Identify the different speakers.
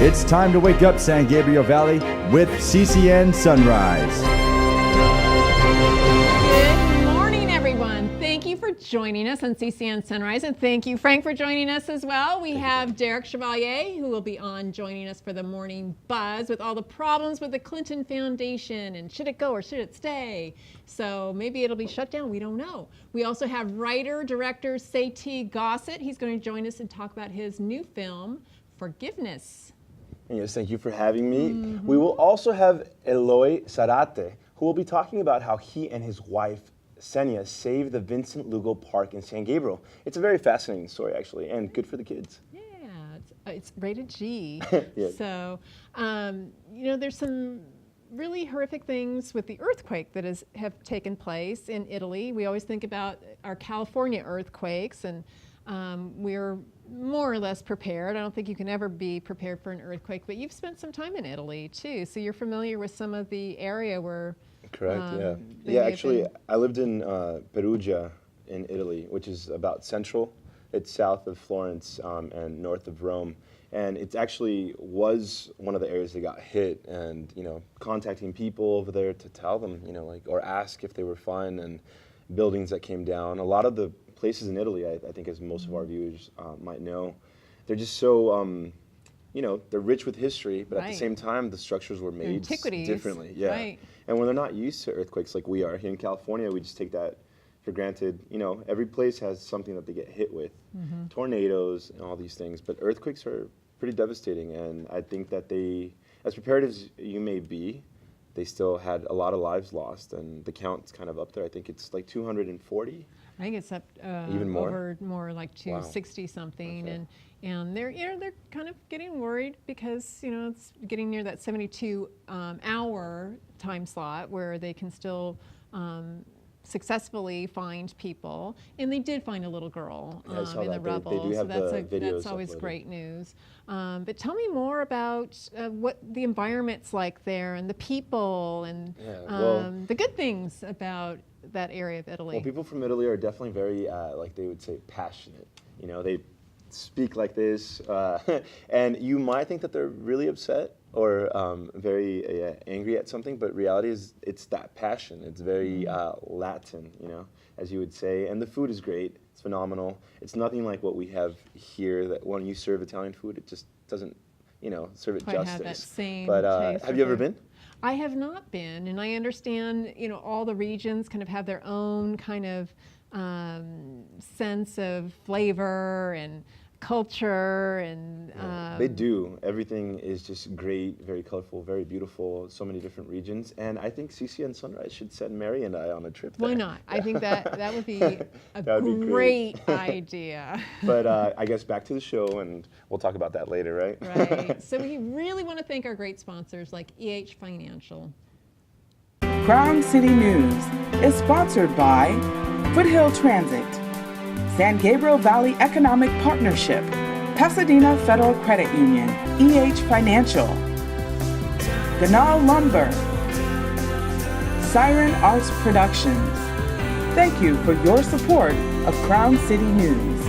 Speaker 1: It's time to wake up San Gabriel Valley with CCN Sunrise.
Speaker 2: Good morning, everyone. Thank you for joining us on CCN Sunrise, and thank you, Frank, for joining us as well. We have Derek Chevalier, who will be on joining us for the morning buzz with all the problems with the Clinton Foundation and should it go or should it stay? So maybe it'll be shut down. We don't know. We also have writer, director Sati Gossett. He's going to join us and talk about his new film, Forgiveness.
Speaker 3: Yes, thank you for having me. We will also have Eloy Zarate, who will be talking about how he and his wife, Senia, saved the Vincent Lugo Park in San Gabriel. It's a very fascinating story, actually, and good for the kids.
Speaker 2: Yeah, it's rated G.
Speaker 3: Yeah.
Speaker 2: So, there's some really horrific things with the earthquake that have taken place in Italy. We always think about our California earthquakes, and we're more or less prepared. I don't think you can ever be prepared for an earthquake, but you've spent some time in Italy too, so you're familiar with some of the area where.
Speaker 3: Correct, yeah. Yeah, actually, I lived in Perugia in Italy, which is about central. It's south of Florence and north of Rome. And it actually was one of the areas that got hit, and, contacting people over there to tell them, or ask if they were fine, and buildings that came down. A lot of the places in Italy, I think, as most of our viewers might know, they're just so, they're rich with history, but at the same time, the structures were made differently. Yeah.
Speaker 2: Right.
Speaker 3: And when they're not used to earthquakes like we are here in California, we just take that for granted. Every place has something that they get hit with, tornadoes and all these things, but earthquakes are pretty devastating. And I think that they, as prepared as you may be, they still had a lot of lives lost, and the count's kind of up there. I think it's like 240.
Speaker 2: I think it's up
Speaker 3: even more,
Speaker 2: over more like 260 something, and they're they're kind of getting worried because it's getting near that 72 hour time slot where they can still successfully find people, and they did find a little girl in the rubble.
Speaker 3: They do have
Speaker 2: that's always
Speaker 3: uploaded.
Speaker 2: Great news. But tell me more about what the environment's like there, and the people, and the good things about that area of Italy.
Speaker 3: Well, people from Italy are definitely very, like they would say, passionate. They speak like this, and you might think that they're really upset or very angry at something, but reality is it's that passion. It's very Latin, as you would say. And the food is great. It's phenomenal. It's nothing like what we have here, that when you serve Italian food, it just doesn't, serve it
Speaker 2: Quite
Speaker 3: justice.
Speaker 2: have that same
Speaker 3: But
Speaker 2: taste
Speaker 3: have you ever been?
Speaker 2: I have not been, and I understand, all the regions kind of have their own kind of sense of flavor and culture, and
Speaker 3: they do. Everything is just great, very colorful, very beautiful, so many different regions. And I think CCN Sunrise should send Mary and I on a trip there.
Speaker 2: Why not? I think that would be a great idea.
Speaker 3: But I guess back to the show, and we'll talk about that later, right?
Speaker 2: Right. So we really want to thank our great sponsors like EH Financial.
Speaker 4: Crown City News is sponsored by Foothill Transit, San Gabriel Valley Economic Partnership, Pasadena Federal Credit Union, EH Financial, Ganal Lumber, Siren Arts Productions. Thank you for your support of Crown City News.